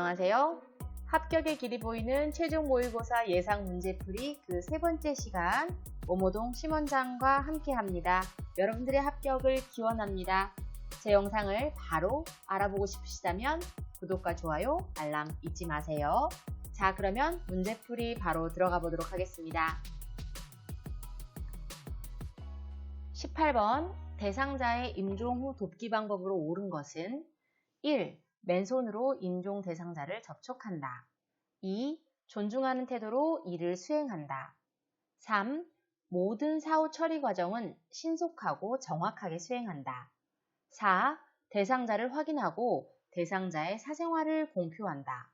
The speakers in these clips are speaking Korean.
안녕하세요. 합격의 길이 보이는 최종 모의고사 예상 문제풀이 그 세 번째 시간 오모동 심원장과 함께 합니다. 여러분들의 합격을 기원합니다. 제 영상을 바로 알아보고 싶으시다면 구독과 좋아요, 알람 잊지 마세요. 자, 그러면 문제풀이 바로 들어가 보도록 하겠습니다. 18번 대상자의 임종 후 돕기 방법으로 옳은 것은 1. 맨손으로 임종 대상자를 접촉한다. 2. 존중하는 태도로 일을 수행한다. 3. 모든 사후 처리 과정은 신속하고 정확하게 수행한다. 4. 대상자를 확인하고 대상자의 사생활을 공표한다.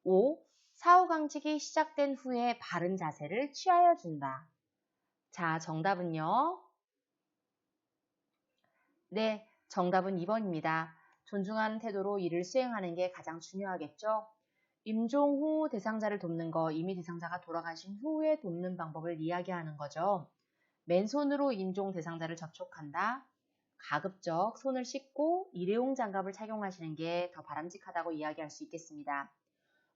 5. 사후 강직이 시작된 후에 바른 자세를 취하여 준다. 자, 정답은요? 네, 정답은 2번입니다. 존중하는 태도로 일을 수행하는 게 가장 중요하겠죠? 임종 후 대상자를 돕는 거, 이미 대상자가 돌아가신 후에 돕는 방법을 이야기하는 거죠. 맨손으로 임종 대상자를 접촉한다. 가급적 손을 씻고 일회용 장갑을 착용하시는 게 더 바람직하다고 이야기할 수 있겠습니다.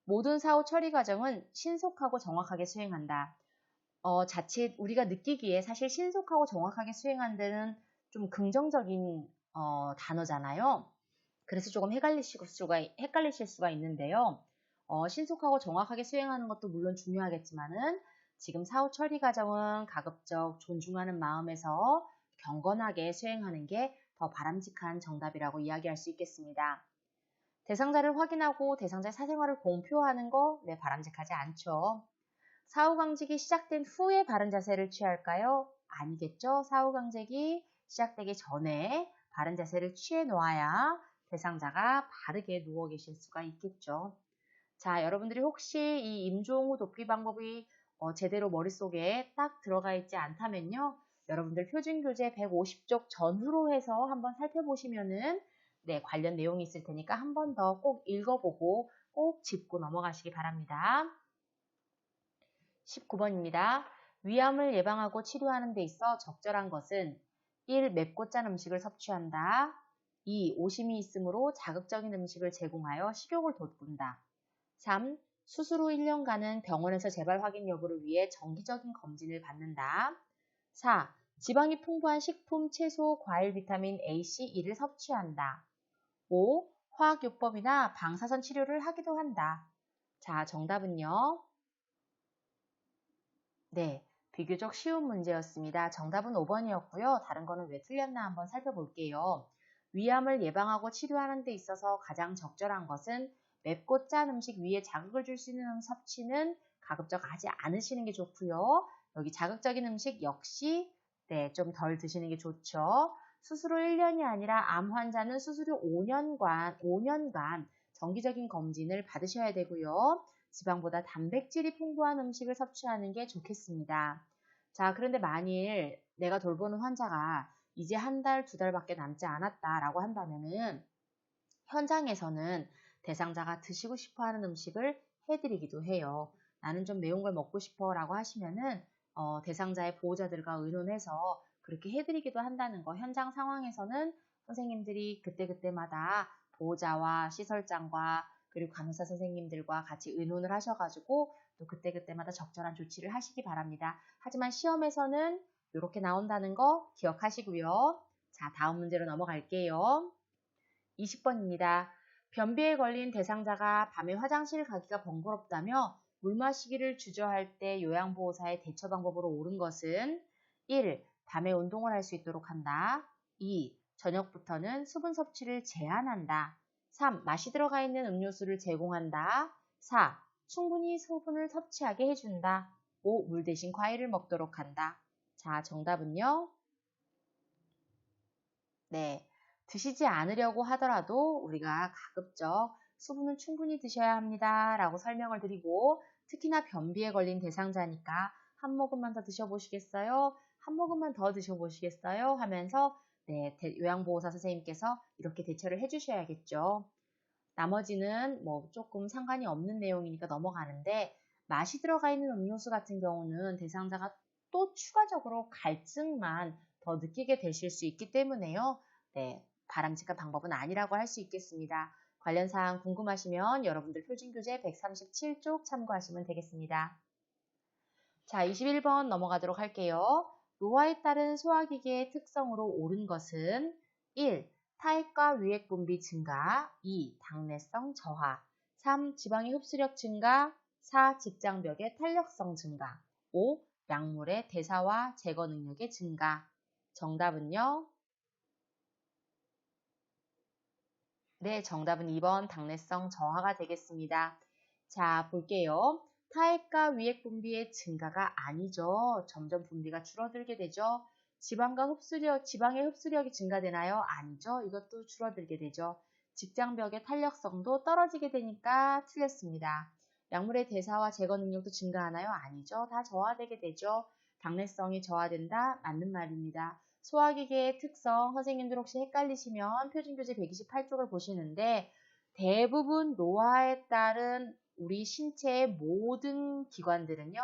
모든 사후 처리 과정은 신속하고 정확하게 수행한다. 자칫 우리가 느끼기에 사실 신속하고 정확하게 수행한다는 좀 긍정적인 단어잖아요. 그래서 조금 헷갈리실 수가 있는데요. 신속하고 정확하게 수행하는 것도 물론 중요하겠지만은 지금 사후 처리 과정은 가급적 존중하는 마음에서 경건하게 수행하는 게 더 바람직한 정답이라고 이야기할 수 있겠습니다. 대상자를 확인하고 대상자의 사생활을 공표하는 거, 네, 바람직하지 않죠. 사후 강직이 시작된 후에 바른 자세를 취할까요? 아니겠죠. 사후 강직이 시작되기 전에 바른 자세를 취해 놓아야 대상자가 바르게 누워 계실 수가 있겠죠. 자, 여러분들이 혹시 이 임종 후 돕기 방법이 제대로 머릿속에 딱 들어가 있지 않다면요. 여러분들 표준교재 150쪽 전후로 해서 한번 살펴보시면은 네, 관련 내용이 있을 테니까 한 번 더 꼭 읽어보고 꼭 짚고 넘어가시기 바랍니다. 19번입니다. 위암을 예방하고 치료하는 데 있어 적절한 것은 1. 맵고 짠 음식을 섭취한다. 2. 오심이 있으므로 자극적인 음식을 제공하여 식욕을 돋군다. 3. 수술 후 1년간은 병원에서 재발 확인 여부를 위해 정기적인 검진을 받는다. 4. 지방이 풍부한 식품, 채소, 과일, 비타민 A, C, E를 섭취한다. 5. 화학요법이나 방사선 치료를 하기도 한다. 자, 정답은요? 네, 비교적 쉬운 문제였습니다. 정답은 5번이었고요. 다른 거는 왜 틀렸나 한번 살펴볼게요. 위암을 예방하고 치료하는 데 있어서 가장 적절한 것은 맵고 짠 음식 위에 자극을 줄 수 있는 섭취는 가급적 하지 않으시는 게 좋고요. 여기 자극적인 음식 역시 네, 좀 덜 드시는 게 좋죠. 수술 후 1년이 아니라 암 환자는 수술 후 5년간 정기적인 검진을 받으셔야 되고요. 지방보다 단백질이 풍부한 음식을 섭취하는 게 좋겠습니다. 자, 그런데 만일 내가 돌보는 환자가 이제 한 달, 두 달밖에 남지 않았다라고 한다면은 현장에서는 대상자가 드시고 싶어 하는 음식을 해드리기도 해요. 나는 좀 매운 걸 먹고 싶어 라고 하시면은 대상자의 보호자들과 의논해서 그렇게 해드리기도 한다는 거. 현장 상황에서는 선생님들이 그때그때마다 보호자와 시설장과 그리고 간호사 선생님들과 같이 의논을 하셔가지고 또 그때그때마다 적절한 조치를 하시기 바랍니다. 하지만 시험에서는 이렇게 나온다는 거 기억하시고요. 자, 다음 문제로 넘어갈게요. 20번입니다. 변비에 걸린 대상자가 밤에 화장실 가기가 번거롭다며 물 마시기를 주저할 때 요양보호사의 대처 방법으로 옳은 것은 1. 밤에 운동을 할 수 있도록 한다. 2. 저녁부터는 수분 섭취를 제한한다. 3. 맛이 들어가 있는 음료수를 제공한다. 4. 충분히 수분을 섭취하게 해준다. 5. 물 대신 과일을 먹도록 한다. 자, 정답은요? 네. 드시지 않으려고 하더라도 우리가 가급적 수분을 충분히 드셔야 합니다. 라고 설명을 드리고 특히나 변비에 걸린 대상자니까 한 모금만 더 드셔보시겠어요? 한 모금만 더 드셔보시겠어요? 하면서 네, 요양보호사 선생님께서 이렇게 대처를 해주셔야겠죠. 나머지는 뭐 조금 상관이 없는 내용이니까 넘어가는데 맛이 들어가 있는 음료수 같은 경우는 대상자가 또 추가적으로 갈증만 더 느끼게 되실 수 있기 때문에요. 네, 바람직한 방법은 아니라고 할 수 있겠습니다. 관련 사항 궁금하시면 여러분들 표준교재 137쪽 참고하시면 되겠습니다. 자, 21번 넘어가도록 할게요. 노화에 따른 소화기계의 특성으로 옳은 것은 1. 타액과 위액 분비 증가, 2. 당내성 저하, 3. 지방의 흡수력 증가, 4. 직장벽의 탄력성 증가, 5. 약물의 대사와 제거 능력의 증가. 정답은요? 네, 정답은 2번 당내성 저하가 되겠습니다. 자, 볼게요. 타액과 위액 분비의 증가가 아니죠. 점점 분비가 줄어들게 되죠. 지방의 흡수력이 증가되나요? 아니죠. 이것도 줄어들게 되죠. 직장벽의 탄력성도 떨어지게 되니까 틀렸습니다. 약물의 대사와 제거 능력도 증가하나요? 아니죠. 다 저하되게 되죠. 당내성이 저하된다? 맞는 말입니다. 소화기계의 특성, 선생님들 혹시 헷갈리시면 표준교재 128쪽을 보시는데 대부분 노화에 따른 우리 신체의 모든 기관들은요.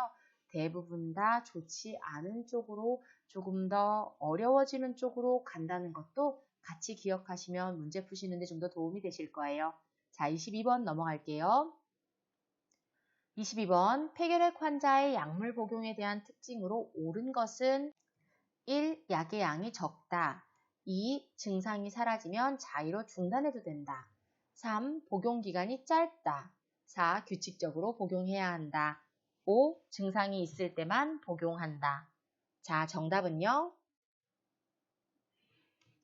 대부분 다 좋지 않은 쪽으로 조금 더 어려워지는 쪽으로 간다는 것도 같이 기억하시면 문제 푸시는데 좀 더 도움이 되실 거예요. 자, 22번 넘어갈게요. 22번 폐결핵 환자의 약물 복용에 대한 특징으로 옳은 것은 1. 약의 양이 적다. 2. 증상이 사라지면 자의로 중단해도 된다. 3. 복용 기간이 짧다. 4. 규칙적으로 복용해야 한다. 5. 증상이 있을 때만 복용한다. 자, 정답은요?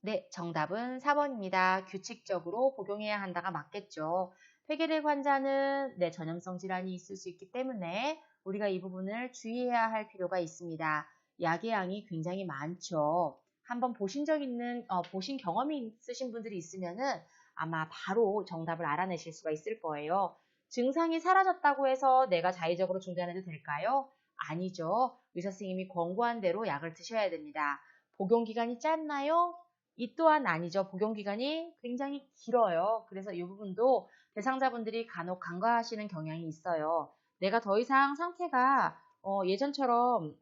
네, 정답은 4번입니다. 규칙적으로 복용해야 한다가 맞겠죠. 폐결핵 환자는 전염성 질환이 있을 수 있기 때문에 우리가 이 부분을 주의해야 할 필요가 있습니다. 약의 양이 굉장히 많죠. 한번 보신 경험이 있으신 분들이 있으면은 아마 바로 정답을 알아내실 수가 있을 거예요. 증상이 사라졌다고 해서 내가 자의적으로 중단해도 될까요? 아니죠. 의사 선생님이 권고한 대로 약을 드셔야 됩니다. 복용 기간이 짧나요? 이 또한 아니죠. 복용 기간이 굉장히 길어요. 그래서 이 부분도 대상자분들이 간혹 간과하시는 경향이 있어요. 내가 더 이상 상태가 예전처럼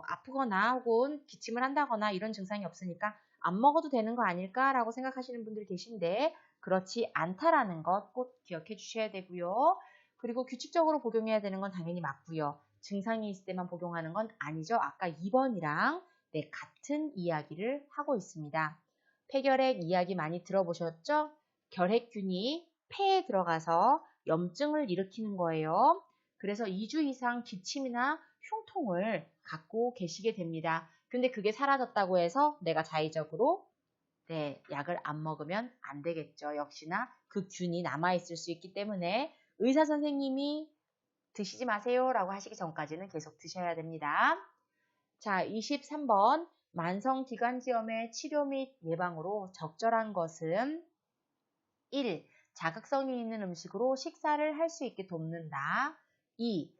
아프거나 혹은 기침을 한다거나 이런 증상이 없으니까 안 먹어도 되는 거 아닐까라고 생각하시는 분들이 계신데 그렇지 않다라는 것 꼭 기억해 주셔야 되고요. 그리고 규칙적으로 복용해야 되는 건 당연히 맞고요. 증상이 있을 때만 복용하는 건 아니죠. 아까 2번이랑 같은 이야기를 하고 있습니다. 폐결핵 이야기 많이 들어보셨죠? 결핵균이 폐에 들어가서 염증을 일으키는 거예요. 그래서 2주 이상 기침이나 흉통을 갖고 계시게 됩니다. 근데 그게 사라졌다고 해서 내가 자의적으로 약을 안 먹으면 안 되겠죠. 역시나 그 균이 남아있을 수 있기 때문에 의사 선생님이 드시지 마세요 라고 하시기 전까지는 계속 드셔야 됩니다. 자, 23번 만성기관지염의 치료 및 예방으로 적절한 것은 1. 자극성이 있는 음식으로 식사를 할 수 있게 돕는다. 2.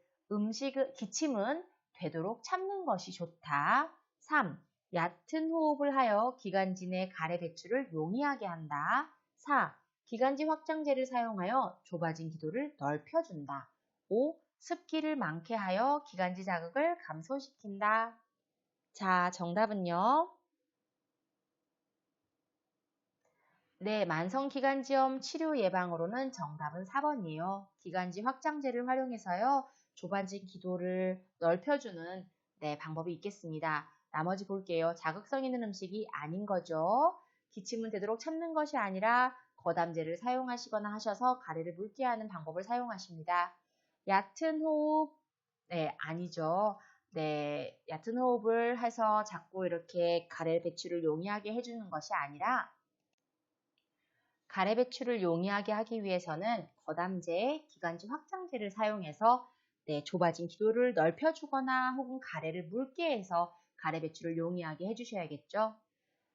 기침은 되도록 참는 것이 좋다. 3. 얕은 호흡을 하여 기관지 내 가래 배출을 용이하게 한다. 4. 기관지 확장제를 사용하여 좁아진 기도를 넓혀준다. 5. 습기를 많게 하여 기관지 자극을 감소시킨다. 자, 정답은요? 네, 만성기관지염 치료 예방으로는 정답은 4번이에요. 기관지 확장제를 활용해서요. 좁아진 기도를 넓혀주는 방법이 있겠습니다. 나머지 볼게요. 자극성 있는 음식이 아닌 거죠. 기침은 되도록 참는 것이 아니라 거담제를 사용하시거나 하셔서 가래를 묽게 하는 방법을 사용하십니다. 얕은 호흡, 아니죠. 얕은 호흡을 해서 자꾸 이렇게 가래 배출을 용이하게 해주는 것이 아니라 가래 배출을 용이하게 하기 위해서는 거담제, 기관지 확장제를 사용해서 좁아진 기도를 넓혀주거나 혹은 가래를 묽게 해서 가래 배출을 용이하게 해주셔야겠죠.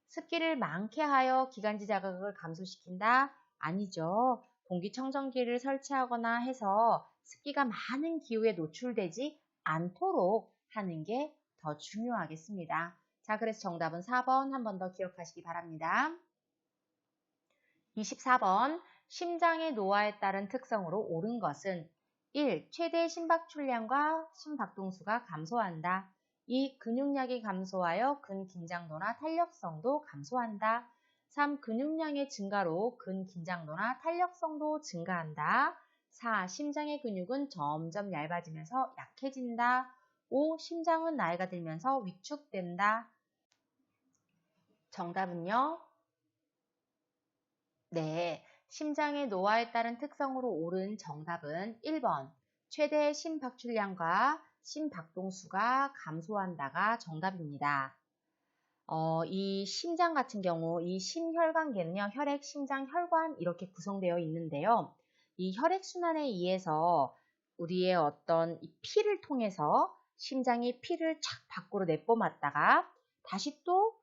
습기를 많게 하여 기관지 자극을 감소시킨다? 아니죠. 공기청정기를 설치하거나 해서 습기가 많은 기후에 노출되지 않도록 하는 게 더 중요하겠습니다. 자, 그래서 정답은 4번 한 번 더 기억하시기 바랍니다. 24번 심장의 노화에 따른 특성으로 옳은 것은 1. 최대 심박출량과 심박동수가 감소한다. 2. 근육량이 감소하여 근긴장도나 탄력성도 감소한다. 3. 근육량의 증가로 근긴장도나 탄력성도 증가한다. 4. 심장의 근육은 점점 얇아지면서 약해진다. 5. 심장은 나이가 들면서 위축된다. 정답은요? 네, 심장의 노화에 따른 특성으로 옳은 정답은 1번. 최대 심박출량과 심박동수가 감소한다가 정답입니다. 이 심장 같은 경우 이 심혈관계는요, 혈액, 심장, 혈관 이렇게 구성되어 있는데요. 이 혈액순환에 의해서 우리의 어떤 이 피를 통해서 심장이 피를 착 밖으로 내뿜었다가 다시 또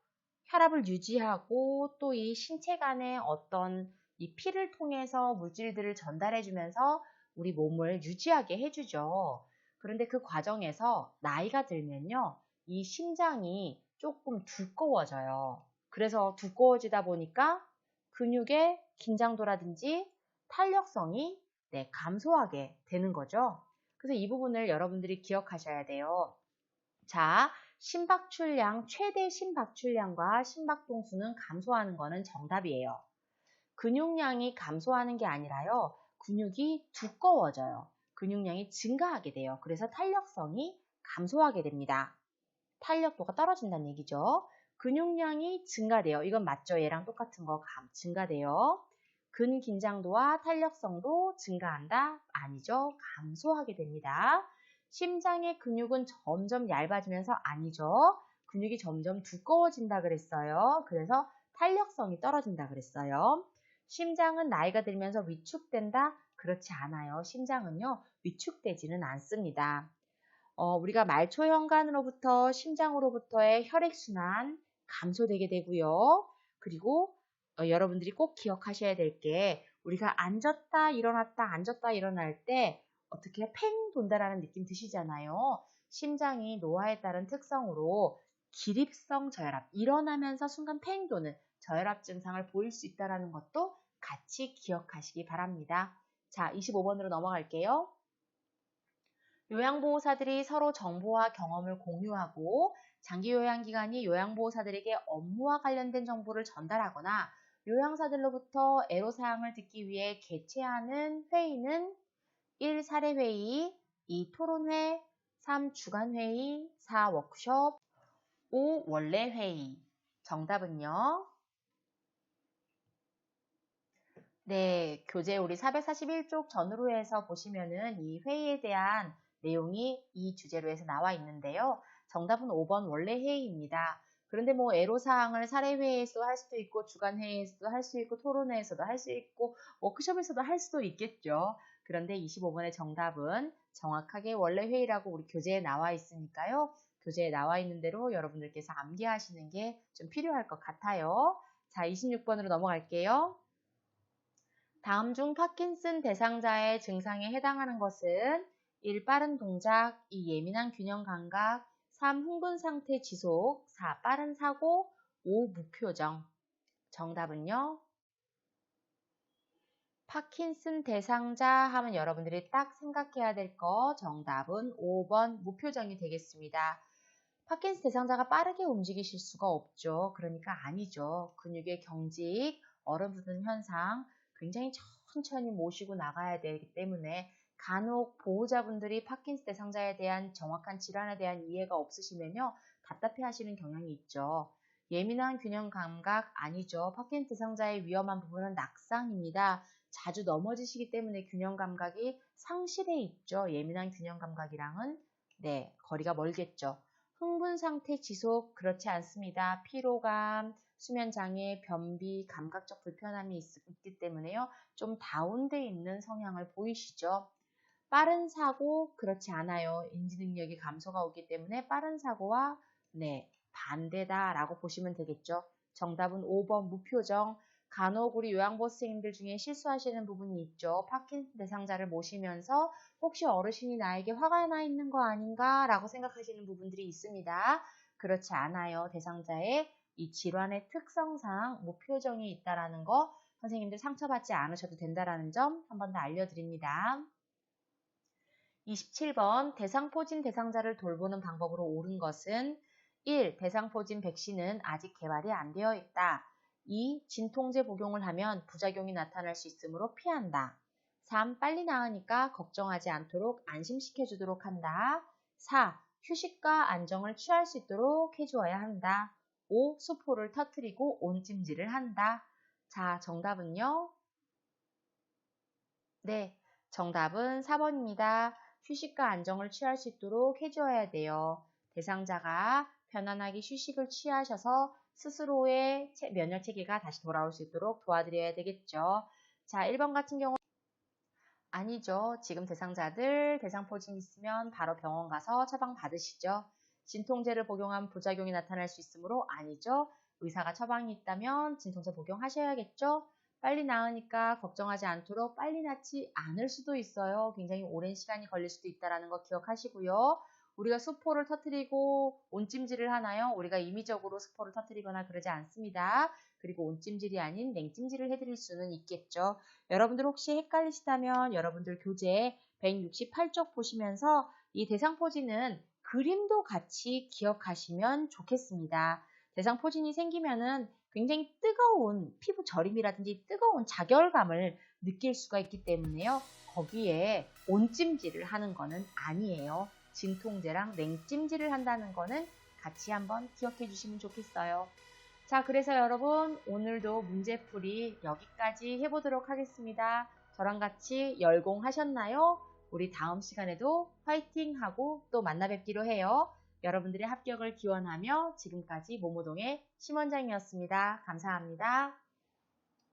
혈압을 유지하고 또 이 신체 간의 어떤 이 피를 통해서 물질들을 전달해 주면서 우리 몸을 유지하게 해주죠. 그런데 그 과정에서 나이가 들면요, 이 심장이 조금 두꺼워져요. 그래서 두꺼워지다 보니까 근육의 긴장도라든지 탄력성이 감소하게 되는 거죠. 그래서 이 부분을 여러분들이 기억하셔야 돼요. 자, 심박출량, 최대 심박출량과 심박동수는 감소하는 거는 정답이에요. 근육량이 감소하는 게 아니라요, 근육이 두꺼워져요. 근육량이 증가하게 돼요. 그래서 탄력성이 감소하게 됩니다. 탄력도가 떨어진다는 얘기죠. 근육량이 증가돼요. 이건 맞죠? 얘랑 똑같은 거 증가돼요. 근긴장도와 탄력성도 증가한다? 아니죠. 감소하게 됩니다. 심장의 근육은 점점 얇아지면서 아니죠. 근육이 점점 두꺼워진다 그랬어요. 그래서 탄력성이 떨어진다 그랬어요. 심장은 나이가 들면서 위축된다? 그렇지 않아요. 심장은요, 위축되지는 않습니다. 우리가 말초현관으로부터 심장으로부터의 혈액순환 감소되게 되고요. 그리고 여러분들이 꼭 기억하셔야 될 게 우리가 앉았다 일어났다 앉았다 일어날 때 어떻게 팽 돈다라는 느낌 드시잖아요. 심장이 노화에 따른 특성으로 기립성 저혈압, 일어나면서 순간 팽 도는 저혈압 증상을 보일 수 있다는 것도 같이 기억하시기 바랍니다. 자, 25번으로 넘어갈게요. 요양보호사들이 서로 정보와 경험을 공유하고 장기 요양기관이 요양보호사들에게 업무와 관련된 정보를 전달하거나 요양사들로부터 애로사항을 듣기 위해 개최하는 회의는 1. 사례회의, 2. 토론회, 3. 주간회의, 4. 워크숍, 5. 원래회의. 정답은요? 네, 교재 우리 441쪽 전후로 해서 보시면은 이 회의에 대한 내용이 이 주제로 해서 나와 있는데요. 정답은 5번 원래 회의입니다. 그런데 뭐 애로사항을 사례회의에서도 할 수도 있고 주간회의에서도 할 수 있고 토론회에서도 할 수 있고 워크숍에서도 할 수도 있겠죠. 그런데 25번의 정답은 정확하게 원래 회의라고 우리 교재에 나와 있으니까요. 교재에 나와 있는 대로 여러분들께서 암기하시는 게 좀 필요할 것 같아요. 자, 26번으로 넘어갈게요. 다음 중 파킨슨 대상자의 증상에 해당하는 것은 1. 빠른 동작, 2. 예민한 균형 감각, 3. 흥분 상태 지속, 4. 빠른 사고, 5. 무표정. 정답은요? 파킨슨 대상자 하면 여러분들이 딱 생각해야 될 거 정답은 5번 무표정이 되겠습니다. 파킨슨 대상자가 빠르게 움직이실 수가 없죠. 그러니까 아니죠. 근육의 경직, 얼어붙는 현상, 굉장히 천천히 모시고 나가야 되기 때문에 간혹 보호자분들이 파킨슨 대상자에 대한 정확한 질환에 대한 이해가 없으시면요, 답답해 하시는 경향이 있죠. 예민한 균형 감각 아니죠. 파킨슨 대상자의 위험한 부분은 낙상입니다. 자주 넘어지시기 때문에 균형 감각이 상실해 있죠. 예민한 균형 감각이랑은 거리가 멀겠죠. 흥분 상태 지속 그렇지 않습니다. 피로감, 수면장애, 변비, 감각적 불편함이 있기 때문에요. 좀 다운돼 있는 성향을 보이시죠. 빠른 사고 그렇지 않아요. 인지 능력이 감소가 오기 때문에 빠른 사고와 반대다라고 보시면 되겠죠. 정답은 5번 무표정. 간혹 우리 요양보호 선생님들 중에 실수하시는 부분이 있죠. 파킨슨 대상자를 모시면서 혹시 어르신이 나에게 화가 나 있는 거 아닌가 라고 생각하시는 부분들이 있습니다. 그렇지 않아요. 대상자의 이 질환의 특성상 무표정이 있다라는 거 선생님들 상처받지 않으셔도 된다라는 점 한 번 더 알려드립니다. 27번 대상포진 대상자를 돌보는 방법으로 옳은 것은 1. 대상포진 백신은 아직 개발이 안 되어 있다. 2. 진통제 복용을 하면 부작용이 나타날 수 있으므로 피한다. 3. 빨리 나으니까 걱정하지 않도록 안심시켜주도록 한다. 4. 휴식과 안정을 취할 수 있도록 해주어야 한다. 5. 수포를 터뜨리고 온찜질을 한다. 자, 정답은요? 네, 정답은 4번입니다. 휴식과 안정을 취할 수 있도록 해주어야 돼요. 대상자가 편안하게 휴식을 취하셔서 스스로의 면역 체계가 다시 돌아올 수 있도록 도와드려야 되겠죠. 자, 1번 같은 경우 아니죠. 지금 대상자들 대상포진 있으면 바로 병원 가서 처방 받으시죠. 진통제를 복용한 부작용이 나타날 수 있으므로 아니죠. 의사가 처방이 있다면 진통제 복용하셔야겠죠. 빨리 나으니까 걱정하지 않도록 빨리 낫지 않을 수도 있어요. 굉장히 오랜 시간이 걸릴 수도 있다는 거 기억하시고요. 우리가 수포를 터뜨리고 온찜질을 하나요? 우리가 임의적으로 수포를 터뜨리거나 그러지 않습니다. 그리고 온찜질이 아닌 냉찜질을 해드릴 수는 있겠죠. 여러분들 혹시 헷갈리시다면 여러분들 교재 168쪽 보시면서 이 대상포진은 그림도 같이 기억하시면 좋겠습니다. 대상포진이 생기면은 굉장히 뜨거운 피부 저림이라든지 뜨거운 자결감을 느낄 수가 있기 때문에요. 거기에 온찜질을 하는 거는 아니에요. 진통제랑 냉찜질을 한다는 거는 같이 한번 기억해 주시면 좋겠어요. 자, 그래서 여러분 오늘도 문제풀이 여기까지 해보도록 하겠습니다. 저랑 같이 열공하셨나요? 우리 다음 시간에도 화이팅하고 또 만나 뵙기로 해요. 여러분들의 합격을 기원하며 지금까지 모모동의 심원장이었습니다. 감사합니다.